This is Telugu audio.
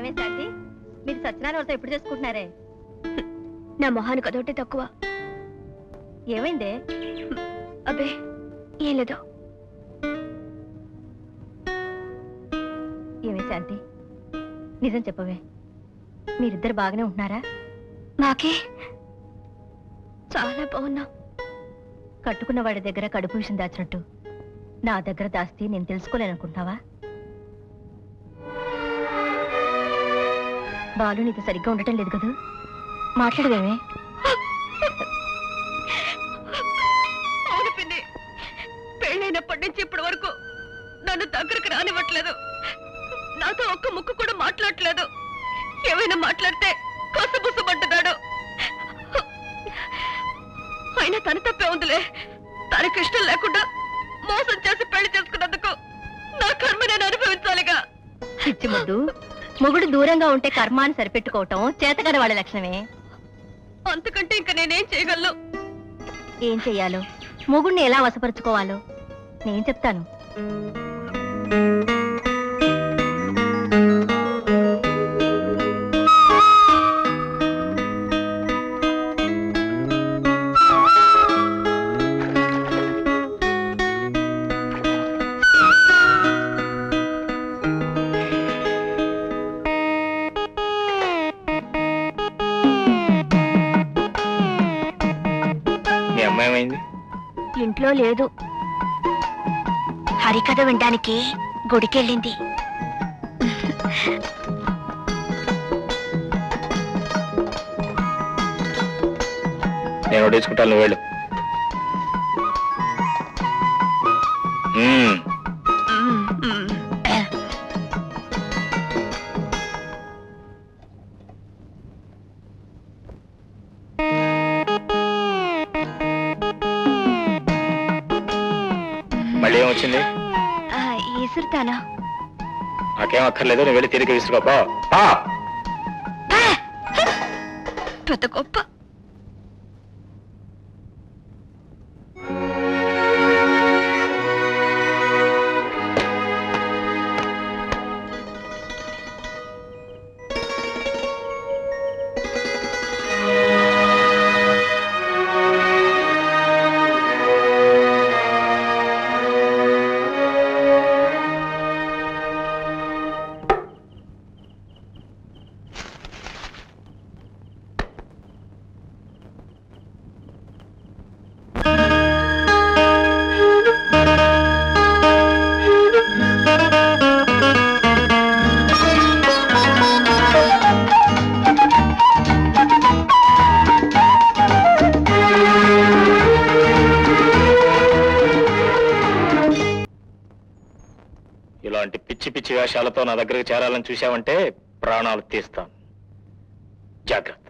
ఏమే శాంతి, మీరు సత్యనారాయణ వ్రతం ఎప్పుడు చేసుకుంటున్నారే? నా మొహానికి అదొకటి తక్కువ. ఏమైందే? అబ్బే ఏం లేదు. ఏమే శాంతి, నిజం చెప్పవే, మీరిద్దరు బాగానే ఉంటున్నారా? నాకే చాలా బాగున్నా. కట్టుకున్న వాడి దగ్గర కడుపు విషయం దాచినట్టు నా దగ్గర దాస్తే నేను తెలుసుకోలేననుకుంటున్నావా? బాలు నీతో సరిగ్గా ఉండటం లేదు కదా, మాట్లాడవేమే? అవును పిన్ని, పెళ్ళైనప్పటి నుంచి ఇప్పటి వరకు నన్ను దగ్గరకు రానివ్వట్లేదు. నాతో ఒక్క ముక్కు కూడా మాట్లాడట్లేదు. ఏమైనా మాట్లాడితే కసుబుసుమంటున్నాడు. అయినా తన తప్పే ఉందిలే. తనకి ఇష్టం లేకుండా మోసం చేసి పెళ్లి చేసుకున్నందుకు నా కర్మ నేను అనుభవించాలిగా. పిచ్చి ముద్దు, మొగుడు దూరంగా ఉంటే కర్మాన్ని సరిపెట్టుకోవటం చేతగడ వాళ్ళ లక్షణమే. అంతకంటే ఇంకా నేనేం చేయగలను? ఏం చెయ్యాలో, మొగుడిని ఎలా వశపరుచుకోవాలో నేను చెప్తాను. ఇంట్లో లేదు. హరికథ వినడానికి గుడికెళ్ళింది. నేను వడ్డించుకుంటాను, నువ్వు వెళ్ళు. మళ్ళీ ఏమొచ్చింది? ఈసురుతానా? నాకేం అక్కర్లేదు, నువ్వు వెళ్ళి తిరిగి విసురుకోపా. పెద్ద గొప్ప. ఇలాంటి పిచ్చి పిచ్చి వేషాలతో నా దగ్గరికి చేరాలని చూశావంటే ప్రాణాలు తీస్తాను. జాగ్రత్త.